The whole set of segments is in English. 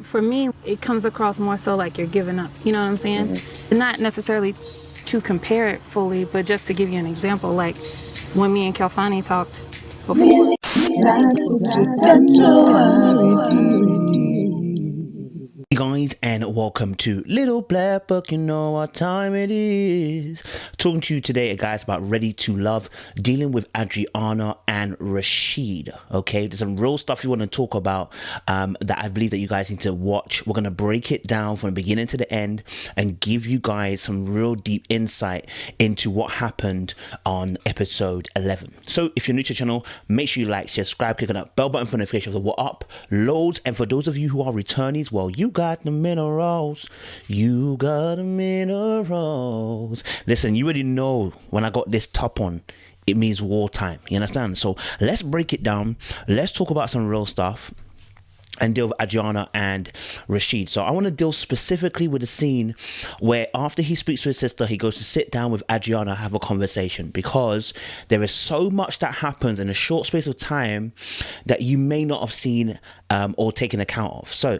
For me, it comes across more so like you're giving up. You know what I'm saying? Mm-hmm. Not necessarily to compare it fully, but just to give you an example, like when me and Kelfani talked before. Hey guys, and welcome to Little Black Book. You know what time it is. Talking to you today, guys, about Ready to Love, dealing with Adriana and Rashid. Okay, there's some real stuff you want to talk about that I believe that you guys need to watch. We're going to break it down from the beginning to the end and give you guys some real deep insight into what happened on episode 11. So if you're new to the channel, make sure you like, share, subscribe, click on that bell button for notifications of what uploads. And for those of you who are returnees, well, you got the minerals. You got the minerals. Listen, you already know when I got this top on, it means wartime. You understand? So let's break it down. Let's talk about some real stuff and deal with Adriana and Rashid. So I want to deal specifically with the scene where after he speaks to his sister, he goes to sit down with Adriana, have a conversation, because there is so much that happens in a short space of time that you may not have seen or taken account of. So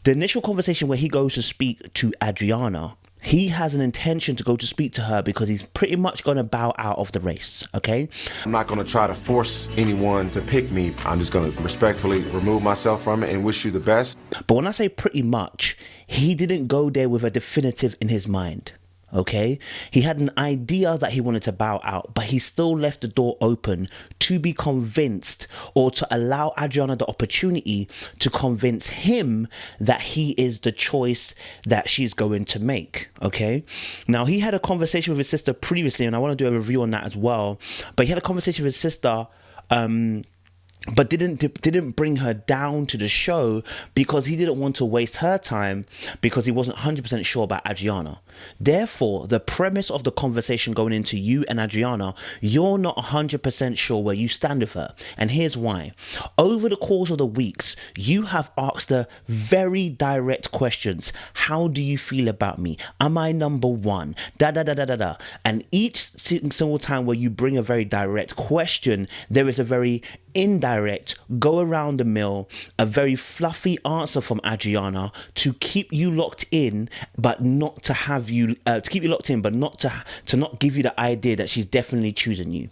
the initial conversation where he goes to speak to Adriana, he has an intention to go to speak to her because he's pretty much going to bow out of the race, okay? I'm not going to try to force anyone to pick me. I'm just going to respectfully remove myself from it and wish you the best. But when I say pretty much, he didn't go there with a definitive in his mind. Okay, he had an idea that he wanted to bow out, but he still left the door open to be convinced, or to allow Adriana the opportunity to convince him that he is the choice that she's going to make. Okay, now he had a conversation with his sister previously, and I want to do a review on that as well. But he had a conversation with his sister, but didn't bring her down to the show because he didn't want to waste her time, because he wasn't 100% sure about Adriana. Therefore, the premise of the conversation going into you and Adriana, you're not 100% sure where you stand with her. And here's why. Over the course of the weeks, you have asked her very direct questions. How do you feel about me? Am I number one? Da da da da da da. And each single time where you bring a very direct question, there is a very indirect, go around the mill, a very fluffy answer from Adriana to keep you locked in, but not to have you to keep you locked in, but not to not give you the idea that she's definitely choosing you.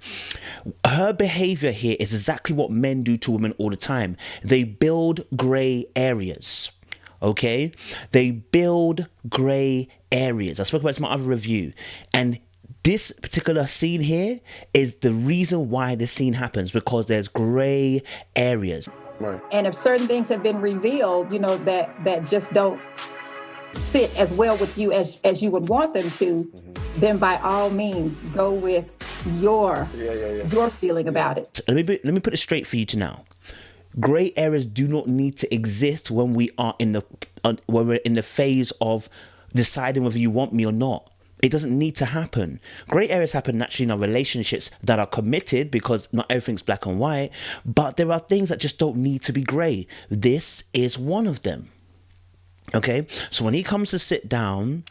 Her behavior here is exactly what men do to women all the time. They build gray areas. Okay, they build gray areas. I spoke about this in my other review, and this particular scene here is the reason why this scene happens, because there's gray areas. Right. And if certain things have been revealed, you know, that just don't sit as well with you as you would want them to, then by all means go with your feeling about it. Let me put it straight for you to now. Gray areas do not need to exist when we are when we're in the phase of deciding whether you want me or not. It doesn't need to happen. Gray areas happen naturally in our relationships that are committed, because not everything's black and white, but there are things that just don't need to be gray. This is one of them. Okay, so when he comes to sit down,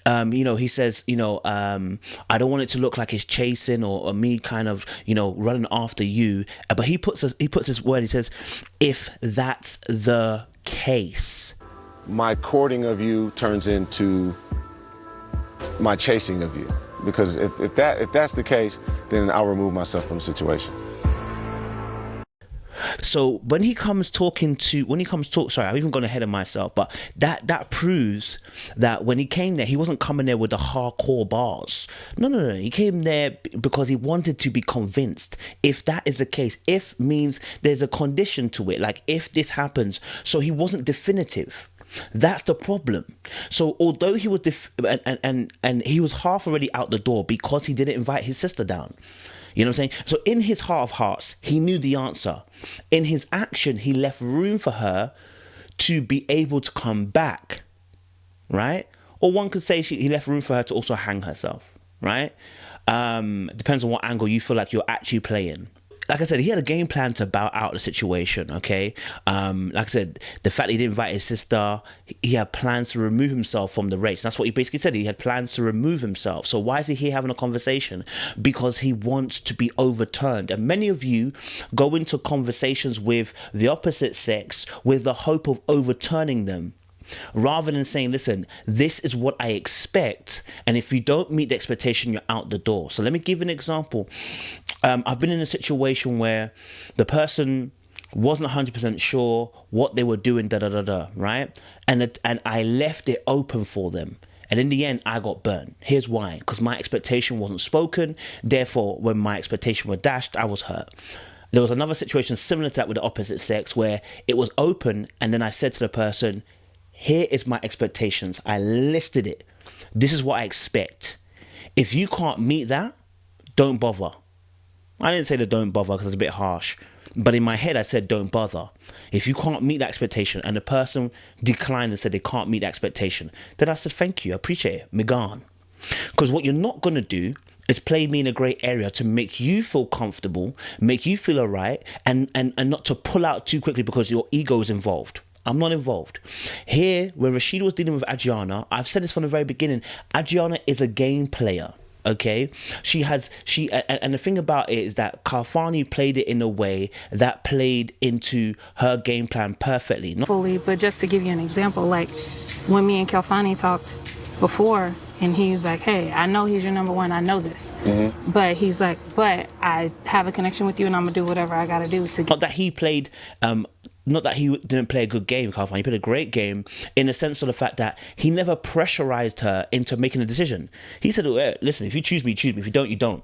he says, I don't want it to look like it's chasing or me kind of, running after you. But he puts his word. He says, if that's the case, my courting of you turns into my chasing of you, because if that's the case, then I'll remove myself from the situation. So when he comes sorry, I've even gone ahead of myself, but that proves that when he came there, he wasn't coming there with the hardcore bars. No. He came there because he wanted to be convinced. If that is the case, if means there's a condition to it, like if this happens. So he wasn't definitive. That's the problem. So although he was and he was half already out the door because he didn't invite his sister down. You know what I'm saying? So in his heart of hearts, he knew the answer. In his action, he left room for her to be able to come back, right? Or one could say he left room for her to also hang herself, right? Depends on what angle you feel like you're actually playing. like I said, he had a game plan to bow out the situation, okay? Like I said, the fact that he didn't invite his sister, he had plans to remove himself from the race. That's what he basically said. He had plans to remove himself. So why is he here having a conversation? Because he wants to be overturned. And many of you go into conversations with the opposite sex with the hope of overturning them, rather than saying, listen, this is what I expect, and if you don't meet the expectation, you're out the door. So let me give an example. I've been in a situation where the person wasn't 100% sure what they were doing, right? And I left it open for them. And in the end, I got burnt. Here's why. Because my expectation wasn't spoken. Therefore, when my expectation was dashed, I was hurt. There was another situation similar to that with the opposite sex where it was open, and then I said to the person, here is my expectations. I listed it. This is what I expect. If you can't meet that, don't bother. I didn't say the don't bother because it's a bit harsh. But in my head, I said don't bother. If you can't meet that expectation and the person declined and said they can't meet that expectation, then I said thank you, I appreciate it, me gone. Because what you're not going to do is play me in a grey area to make you feel comfortable, make you feel all right, and not to pull out too quickly because your ego is involved. I'm not involved. Here, when Rashid was dealing with Adriana, I've said this from the very beginning, Adriana is a game player, okay? And the thing about it is that Kalfani played it in a way that played into her game plan perfectly. Not fully, but just to give you an example, like when me and Kalfani talked before, and he's like, hey, I know he's your number one, I know this. Mm-hmm. But he's like, but I have a connection with you and I'm gonna do whatever I gotta do to get. Not that he didn't play a good game, Kalfani. He played a great game in the sense of the fact that he never pressurized her into making a decision. He said, well, listen, if you choose me, you choose me. If you don't, you don't.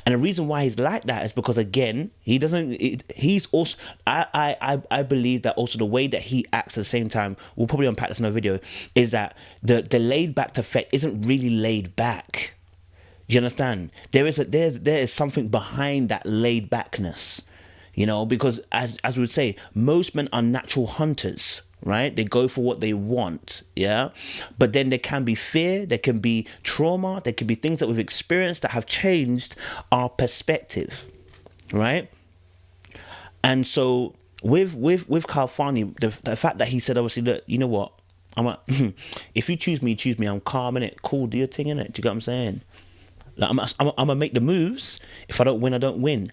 And the reason why he's like that is because, again, he's also, I believe that also the way that he acts at the same time, we'll probably unpack this in a video, is that the laid back effect isn't really laid back. You understand? There is something behind that laid backness. You know, because as we would say, most men are natural hunters, right? They go for what they want, yeah? But then there can be fear, there can be trauma, there can be things that we've experienced that have changed our perspective, right? And so with Kalfani, the fact that he said, obviously, look, you know what? If you choose me, I'm calm, innit? Cool, do your thing, innit? Do you get what I'm saying? Like, I'm gonna make the moves. If I don't win, I don't win.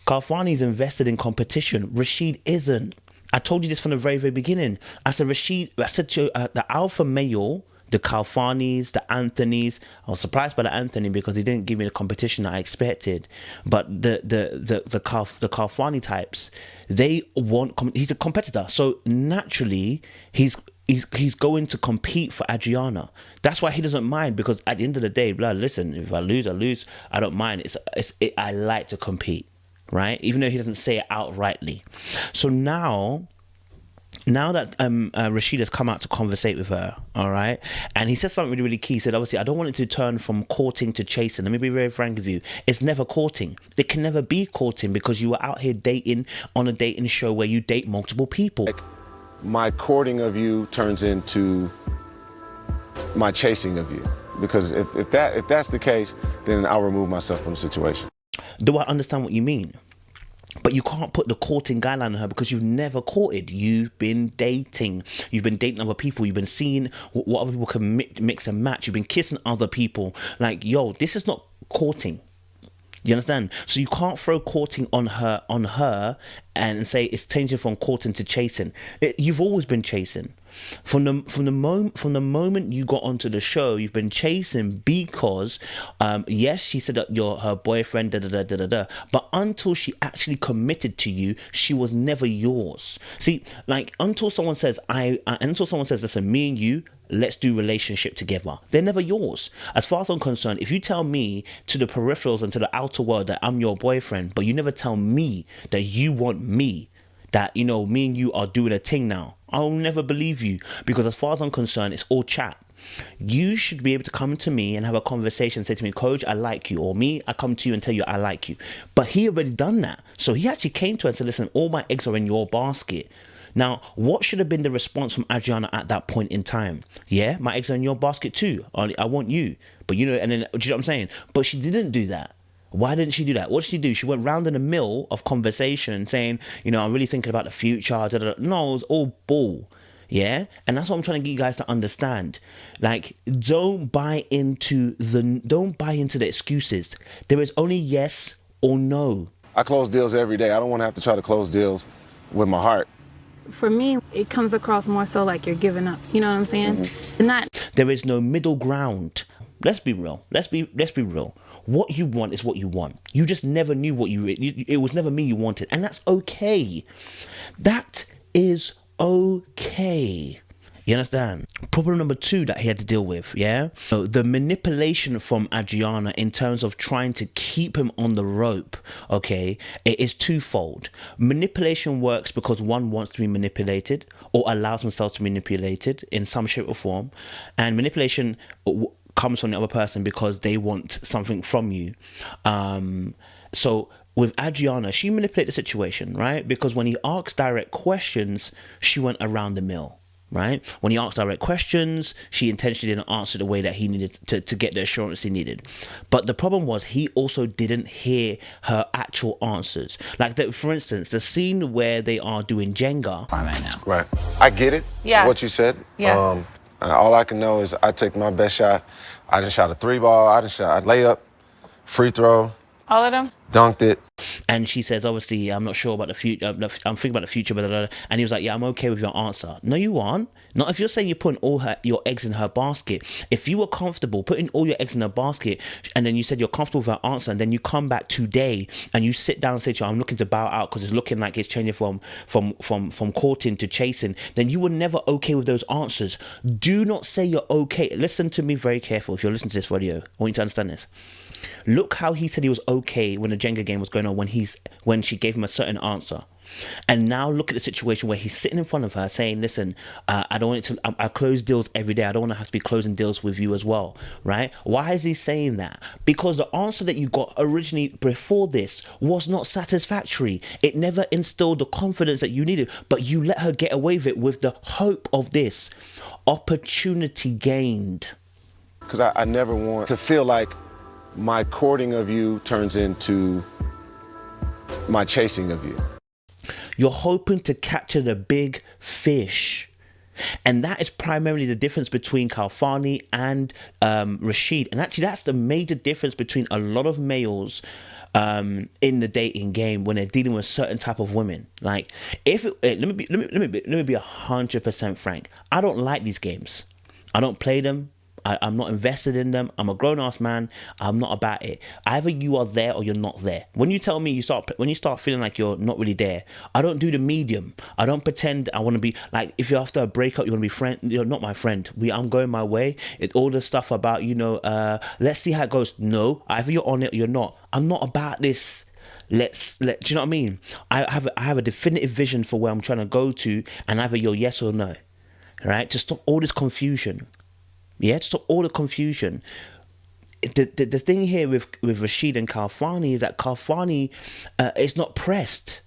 Kalfani's invested in competition. Rashid isn't. I told you this from the very, very beginning. I said to you, the alpha male, the Kalfanis, the Anthonys. I was surprised by the Anthony because he didn't give me the competition that I expected. But the Kalfani types, they want. He's a competitor, so naturally he's going to compete for Adriana. That's why he doesn't mind, because at the end of the day, listen, if I lose, I lose. I don't mind. I like to compete, right? Even though he doesn't say it outrightly. So now that Rashid has come out to conversate with her, all right, and he said something really, really key. He said, obviously, I don't want it to turn from courting to chasing. Let me be very frank with you. It's never courting. It can never be courting because you are out here dating on a dating show where you date multiple people. My courting of you turns into my chasing of you, because if that's the case, then I'll remove myself from the situation. Do I understand what you mean? But you can't put the courting guideline on her because you've never courted. You've been dating. You've been dating other people. You've been seeing what other people can mix and match. You've been kissing other people. Like, yo, this is not courting. You understand? So you can't throw courting on her and say it's changing from courting to chasing. You've always been chasing. From the moment you got onto the show, you've been chasing because yes, she said that you're her boyfriend, but until she actually committed to you, she was never yours. See, like until someone says listen, me and you, let's do relationship together, they're never yours. As far as I'm concerned, if you tell me to the peripherals and to the outer world that I'm your boyfriend, but you never tell me that you want me, that, you know, me and you are doing a thing now, I'll never believe you, because as far as I'm concerned, it's all chat. You should be able to come to me and have a conversation, say to me, Coach, I like you, or me, I come to you and tell you I like you. But he already done that. So he actually came to us and said, listen, all my eggs are in your basket. Now, what should have been the response from Adriana at that point in time? Yeah, my eggs are in your basket too. I want you. But, you know, and then, do you know what I'm saying? But she didn't do that. Why didn't she do that? What did she do? She went round in a mill of conversation saying, you know, I'm really thinking about the future. Da, da, da. No, it was all bull. Yeah. And that's what I'm trying to get you guys to understand. Like, don't buy into the excuses. There is only yes or no. I close deals every day. I don't want to have to try to close deals with my heart. For me, it comes across more so like you're giving up. You know what I'm saying? Mm-hmm. There is no middle ground. Let's be real. Let's be real. What you want is what you want. You just never knew what it was never me you wanted. And that's okay. That is okay. You understand? Problem number 2 that he had to deal with, yeah? So the manipulation from Adriana in terms of trying to keep him on the rope, okay, it is twofold. Manipulation works because one wants to be manipulated or allows themselves to be manipulated in some shape or form. And manipulation comes from the other person because they want something from you. So with Adriana, she manipulated the situation, right? Because when he asked direct questions, she went around the mill. Right? When he asked direct questions, she intentionally didn't answer the way that he needed to get the assurance he needed. But the problem was he also didn't hear her actual answers. Like, for instance, the scene where they are doing Jenga. Right now. Right. I get it. Yeah. What you said. Yeah. All I can know is I take my best shot. I just shot a 3-ball. I just shot a layup, free throw. All of them? Dunked it. And she says, obviously, I'm not sure about the future. I'm thinking about the future, blah, blah, blah. And he was like, yeah, I'm okay with your answer. No, you aren't. Not if you're saying you're putting all your eggs in her basket. If you were comfortable putting all your eggs in her basket, and then you said you're comfortable with her answer, and then you come back today and you sit down and say to her, I'm looking to bow out because it's looking like it's changing from courting to chasing, then you were never okay with those answers. Do not say you're okay. Listen to me very careful. If you're listening to this video, I want you to understand this. Look how he said he was okay when the Jenga game was going on, when she gave him a certain answer. And now look at the situation where he's sitting in front of her saying, listen, I don't want it to, I close deals every day. I don't want to have to be closing deals with you as well, right? Why is he saying that? Because the answer that you got originally before this was not satisfactory. It never instilled the confidence that you needed, but you let her get away with it with the hope of this. Opportunity gained. Because I never want to feel like my courting of you turns into my chasing of you. You're hoping to capture the big fish. And that is primarily the difference between Kalfani and Rashid. And actually, that's the major difference between a lot of males in the dating game when they're dealing with certain type of women. Like, let me be 100% frank. I don't like these games. I don't play them. I'm not invested in them. I'm a grown-ass man. I'm not about it. Either you are there or you're not there. When you tell me when you start feeling like you're not really there, I don't do the medium. I don't pretend I want to be like, if you're after a breakup, you want to be friend. You're not my friend. I'm going my way. It's all the stuff about, let's see how it goes. No, either you're on it or you're not. I'm not about this. Do you know what I mean? I have a definitive vision for where I'm trying to go to, and either you're yes or no. Right? To stop all this confusion. Yeah, to stop all the confusion. The thing here with Rashid and Kalfani is that Kalfani is not pressed.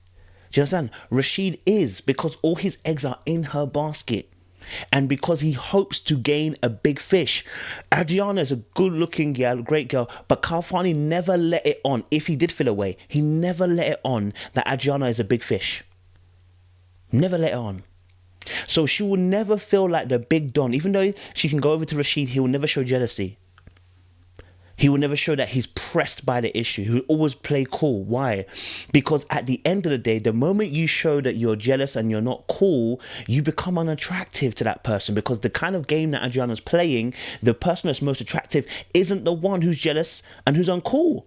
Do you understand? Rashid is, because all his eggs are in her basket. And because he hopes to gain a big fish. Adriana is a good-looking girl, great girl, but Kalfani never let it on. If he did feel away, he never let it on that Adriana is a big fish. Never let it on. So she will never feel like the big don. Even though she can go over to Rashid, he will never show jealousy. He will never show that he's pressed by the issue. He will always play cool. Why? Because at the end of the day, the moment you show that you're jealous and you're not cool, you become unattractive to that person. Because the kind of game that Adriana's playing, the person that's most attractive isn't the one who's jealous and who's uncool.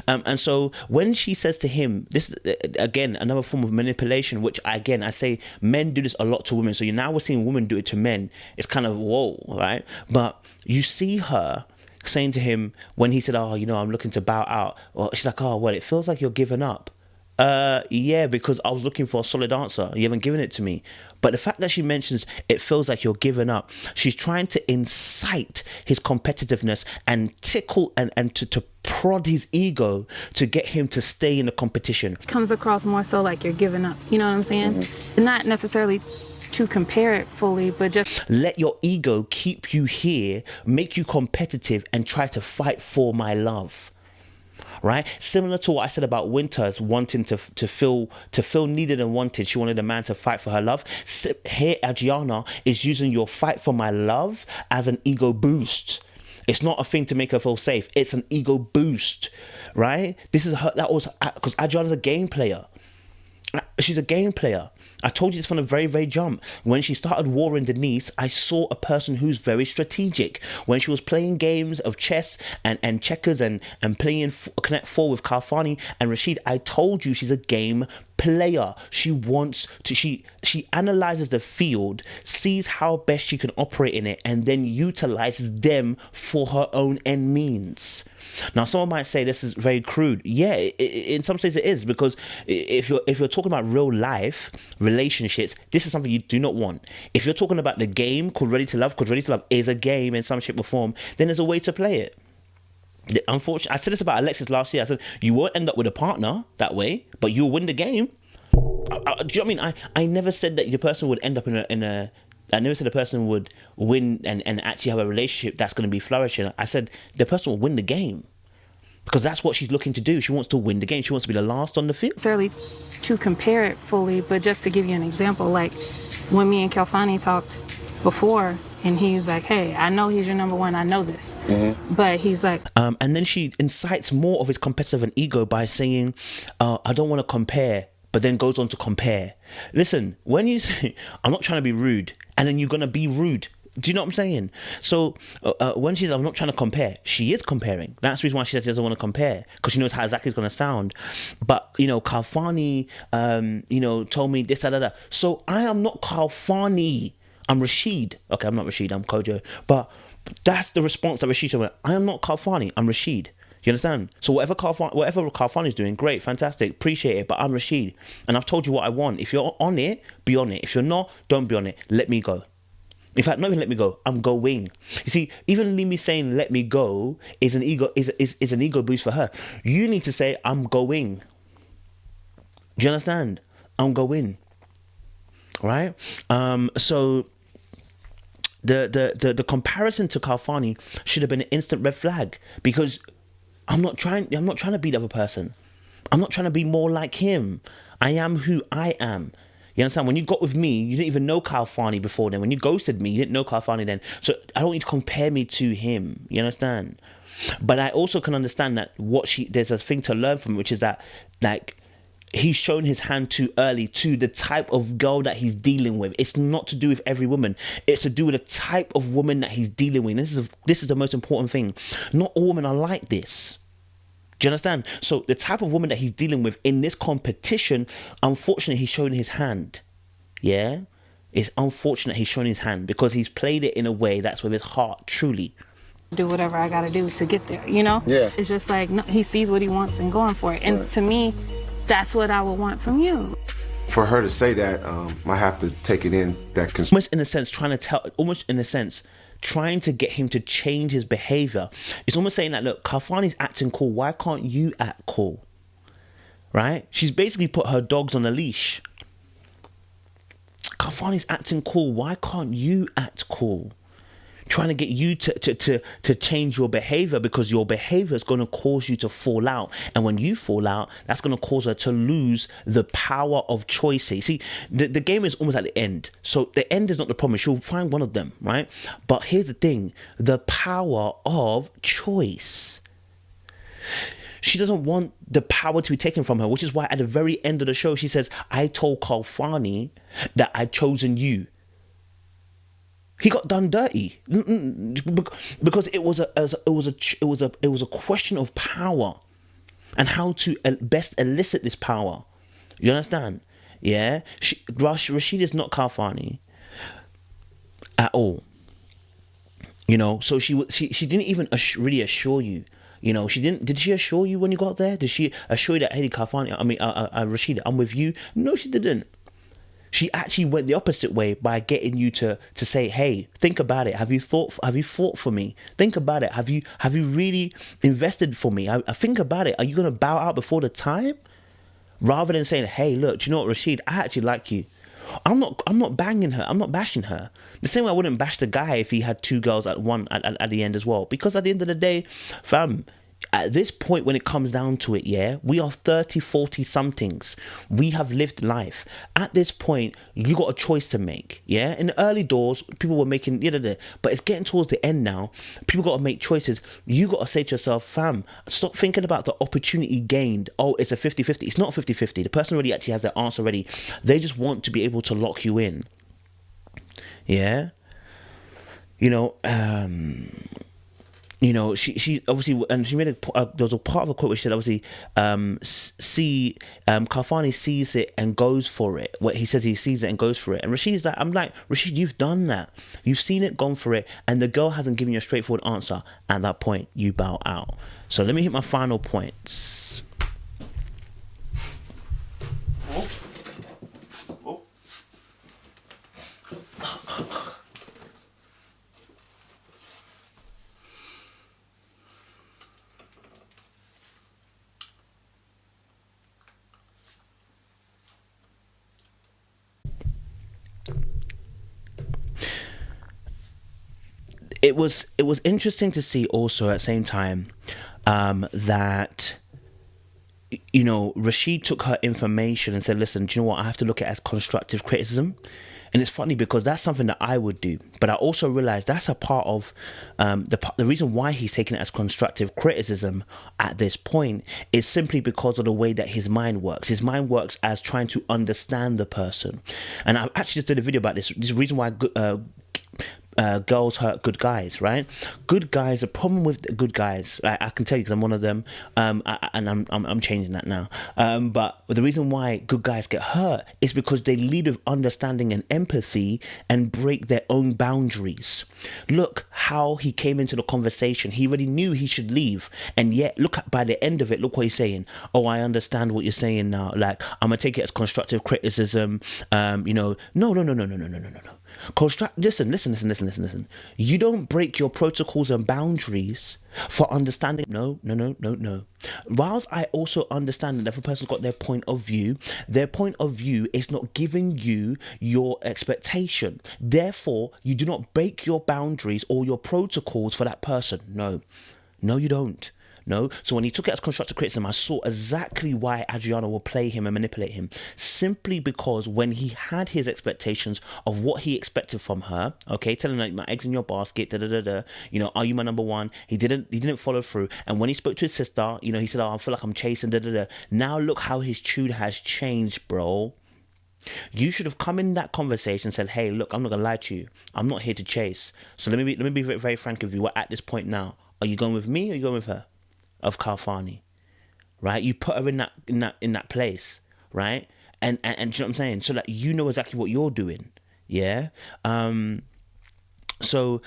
And so when she says to him, this is again another form of manipulation, which I say men do this a lot to women. So now we're seeing women do it to men. It's kind of whoa, right? But you see her saying to him when he said, I'm looking to bow out. Or she's like, it feels like you're giving up. Yeah, because I was looking for a solid answer. You haven't given it to me. But the fact that she mentions it feels like you're giving up, she's trying to incite his competitiveness and tickle and to prod his ego to get him to stay in the competition. Comes across more so like you're giving up. You know what I'm saying? Mm-hmm. Not necessarily to compare it fully, but just let your ego keep you here, make you competitive, and try to fight for my love. right? Similar to what I said about Winters wanting to feel needed and wanted. She wanted a man to fight for her love. Here, Adriana is using your fight for my love as an ego boost. It's not a thing to make her feel safe. It's an ego boost, right? This is her. That was because Adriana's a game player. She's a game player. I told you this from the very, very jump. When she started warring Denise, I saw a person who's very strategic. When she was playing games of chess and checkers and playing Connect 4 with Kalfani and Rashid, I told you she's a game player. She wants to, she analyzes the field, sees how best she can operate in it, and then utilizes them for her own end means. Now, someone might say this is very crude. Yeah, in some sense it is, because if you're talking about real life relationships, this is something you do not want. If you're talking about the game called Ready to Love, because Ready to Love is a game in some shape or form, then there's a way to play it. Unfortunately, I said this about Alexis last year. I said you won't end up with a partner that way, but you'll win the game. Do you know what I mean? I never said that the person would end up in a I never said the person would win and actually have a relationship that's going to be flourishing. I said the person will win the game, because that's what she's looking to do. She wants to win the game. She wants to be the last on the field. Necessarily to compare it fully, but just to give you an example, like when me and Kelfani talked before, and he's like, hey, I know he's your number one. I know this. But he's like... and then she incites more of his competitive and ego by saying, I don't want to compare, but then goes on to compare. Listen, when you say, I'm not trying to be rude, and then you're going to be rude. Do you know what I'm saying? So when she's, I'm not trying to compare, she is comparing. That's the reason why she says she doesn't want to compare, because she knows how exactly it's going to sound. But, Kalfani, told me this, that. So I am not Kalfani. I'm Rashid. Okay, I'm not Rashid, I'm Kojo. But that's the response that Rashid said. I am not Kalfani, I'm Rashid. You understand? So whatever Kalfani is doing, great, fantastic, appreciate it, but I'm Rashid. And I've told you what I want. If you're on it, be on it. If you're not, don't be on it. Let me go. In fact, not even let me go, I'm going. You see, even me saying let me go is an ego is an ego boost for her. You need to say I'm going. Do you understand? I'm going. Right? So the comparison to Kalfani should have been an instant red flag, because I'm not trying to be the other person. I'm not trying to be more like him. I am who I am. You understand? When you got with me, you didn't even know Kalfani before then. When you ghosted me, you didn't know Kalfani then. So I don't need to compare me to him. You understand? But I also can understand that there's a thing to learn from, which is that, like, he's shown his hand too early to the type of girl that he's dealing with. It's not to do with every woman. It's to do with the type of woman that he's dealing with. This is the most important thing. Not all women are like this. Do you understand? So the type of woman that he's dealing with in this competition, unfortunately, he's showing his hand. Yeah? It's unfortunate he's showing his hand, because he's played it in a way that's with his heart, truly. Do whatever I gotta do to get there, you know? Yeah. It's just like, no, he sees what he wants and going for it. And to me, that's what I would want from you. For her to say that, I have to take it in that Almost in a sense, trying to get him to change his behavior. It's almost saying that, look, Kalfani's acting cool. Why can't you act cool? Right? She's basically put her dogs on a leash. Kalfani's acting cool. Why can't you act cool? Trying to get you to change your behavior, because your behavior is going to cause you to fall out. And when you fall out, that's going to cause her to lose the power of choice. See, the game is almost at the end. So the end is not the problem. She'll find one of them, right? But here's the thing. The power of choice. She doesn't want the power to be taken from her, which is why at the very end of the show, she says, I told Kalfani that I'd chosen you. He got done dirty because it was a question of power and how to best elicit this power. You understand? Yeah. Rashid is not Kalfani at all. So she didn't even really assure you. She didn't. Did she assure you when you got there? Did she assure you that, hey, Kalfani, Rashid, I'm with you? No, she didn't. She actually went the opposite way by getting you to say, hey, think about it. Have you fought for me? Think about it. Have you really invested for me? I think about it. Are you going to bow out before the time? Rather than saying, hey, look, do you know what, Rashid? I actually like you. I'm not banging her. I'm not bashing her. The same way I wouldn't bash the guy if he had two girls at the end as well. Because at the end of the day, fam, At this point, when it comes down to it, yeah, we are 30, 40 somethings. We have lived life. At this point, you got a choice to make, yeah? In the early doors, people were making, but it's getting towards the end now. People got to make choices. You got to say to yourself, fam, stop thinking about the opportunity gained. Oh, it's a 50-50. It's not 50-50. The person already actually has their answer ready. They just want to be able to lock you in. Yeah? She obviously, and she made there was a part of a quote where she said, obviously, Kalfani sees it and goes for it. What he says, he sees it and goes for it. And Rashid is like, I'm like, Rashid, you've done that. You've seen it, gone for it, and the girl hasn't given you a straightforward answer. At that point, you bow out. So let me hit my final points. It was interesting to see also at the same time that Rashid took her information and said, listen, do you know what, I have to look at it as constructive criticism. And it's funny because that's something that I would do, but I also realized that's a part of the reason why he's taking it as constructive criticism at this point is simply because of the way that his mind works. His mind works as trying to understand the person. And I actually just did a video about this. This reason why girls hurt good guys, right? Good guys, the problem with good guys, I can tell you because I'm one of them, and I'm changing that now. But the reason why good guys get hurt is because they lead with understanding and empathy and break their own boundaries. Look how he came into the conversation. He already knew he should leave, and yet look by the end of it, look what he's saying. Oh, I understand what you're saying now. Like, I'm gonna take it as constructive criticism. No. Listen. You don't break your protocols and boundaries for understanding. No. Whilst I also understand that every person's got their point of view is not giving you your expectation. Therefore, you do not break your boundaries or your protocols for that person. No, you don't. No. So when he took it as constructive criticism, I saw exactly why Adriana will play him and manipulate him. Simply because when he had his expectations of what he expected from her, okay, telling like my eggs in your basket, are you my number one? He didn't follow through. And when he spoke to his sister, he said, oh, I feel like I'm chasing, Now look how his tune has changed, bro. You should have come in that conversation and said, hey, look, I'm not gonna lie to you. I'm not here to chase. So let me be very, very frank with you. We're at this point now. Are you going with me or are you going with her? Of Kalfani, right? You put her in that place, right? And do you know what I'm saying? So that you know exactly what you're doing, yeah. So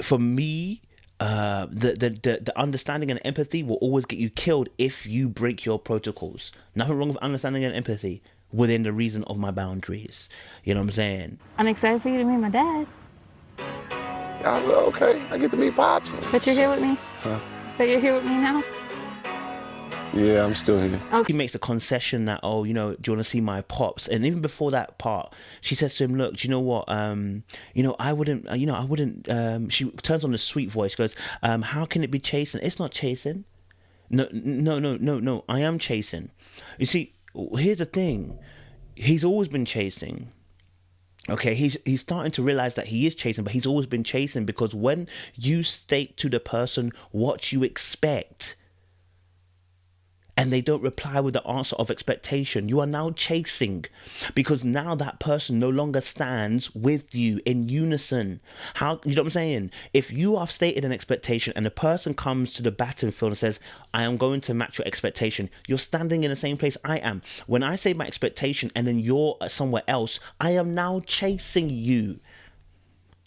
for me, the understanding and empathy will always get you killed if you break your protocols. Nothing wrong with understanding and empathy within the reason of my boundaries. You know what I'm saying? I'm excited for you to meet my dad. Okay, I get to meet Pops. But you're here with me? Huh? So you're here with me now? Yeah, I'm still here. Okay. He makes a concession that, do you want to see my pops? And even before that part, she says to him, look, do you know what? I wouldn't, she turns on the sweet voice, goes, how can it be chasing? It's not chasing. No, I am chasing. You see, here's the thing. He's always been chasing. Okay, he's starting to realize that he is chasing, but he's always been chasing because when you state to the person what you expect and they don't reply with the answer of expectation, you are now chasing because now that person no longer stands with you in unison. How, you know what I'm saying? If you have stated an expectation and the person comes to the battlefield and says, I am going to match your expectation, you're standing in the same place I am. When I say my expectation and then you're somewhere else, I am now chasing you.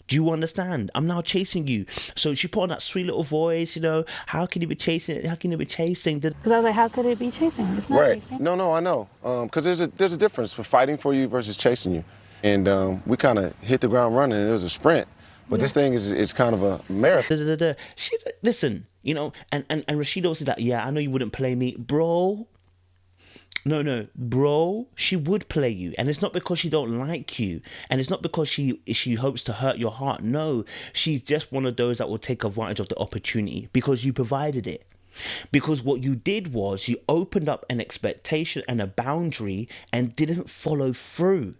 Do you understand? I'm now chasing you. So she put on that sweet little voice, how can you be chasing? How can you be chasing? Because I was like, how could it be chasing? It's not chasing. No, I know. Because there's a difference for fighting for you versus chasing you. And we kind of hit the ground running and it was a sprint. But this thing is kind of a marathon. Listen, and Rashid also said that, yeah, I know you wouldn't play me. Bro, No, bro, she would play you. And it's not because she don't like you. And it's not because she hopes to hurt your heart. No, she's just one of those that will take advantage of the opportunity because you provided it. Because what you did was you opened up an expectation and a boundary and didn't follow through.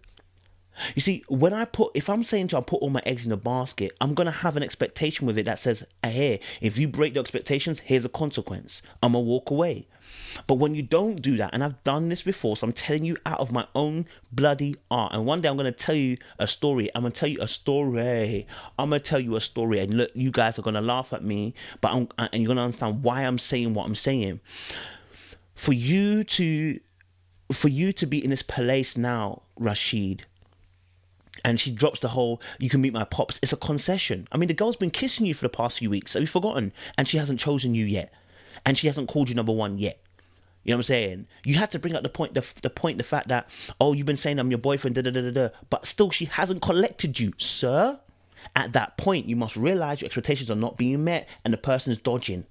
You see, if I'm saying to you, I put all my eggs in a basket, I'm going to have an expectation with it that says, hey, if you break the expectations, here's a consequence. I'm going to walk away. But when you don't do that, and I've done this before, so I'm telling you out of my own bloody art. And one day I'm going to tell you a story. I'm going to tell you a story. And look, you guys are going to laugh at me, and you're going to understand why I'm saying what I'm saying. For you to be in this place now, Rashid, and she drops the whole, you can meet my pops. It's a concession. I mean, the girl's been kissing you for the past few weeks. Have you forgotten? And she hasn't chosen you yet. And she hasn't called you number one yet. You know what I'm saying? You had to bring up the fact that, oh, you've been saying I'm your boyfriend, but still she hasn't collected you, sir. At that point, you must realize your expectations are not being met and the person is dodging.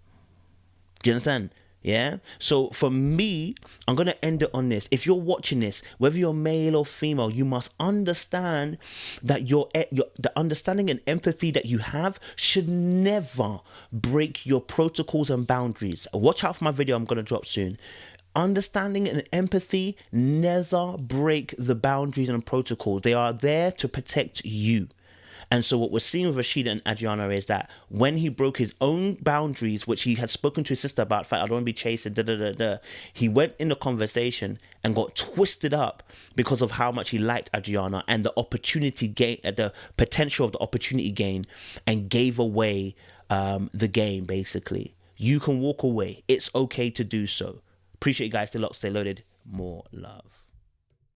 Do you understand? Yeah. So for me, I'm going to end it on this. If you're watching this, whether you're male or female, you must understand that the understanding and empathy that you have should never break your protocols and boundaries. Watch out for my video I'm going to drop soon. Understanding and empathy never break the boundaries and protocols. They are there to protect you. And so what we're seeing with Rashid and Adriana is that when he broke his own boundaries, which he had spoken to his sister about, I don't want to be chasing, he went in the conversation and got twisted up because of how much he liked Adriana and the opportunity gain, the potential of the opportunity gain, and gave away the game, basically. You can walk away. It's okay to do so. Appreciate you guys. Stay locked, stay loaded. More love.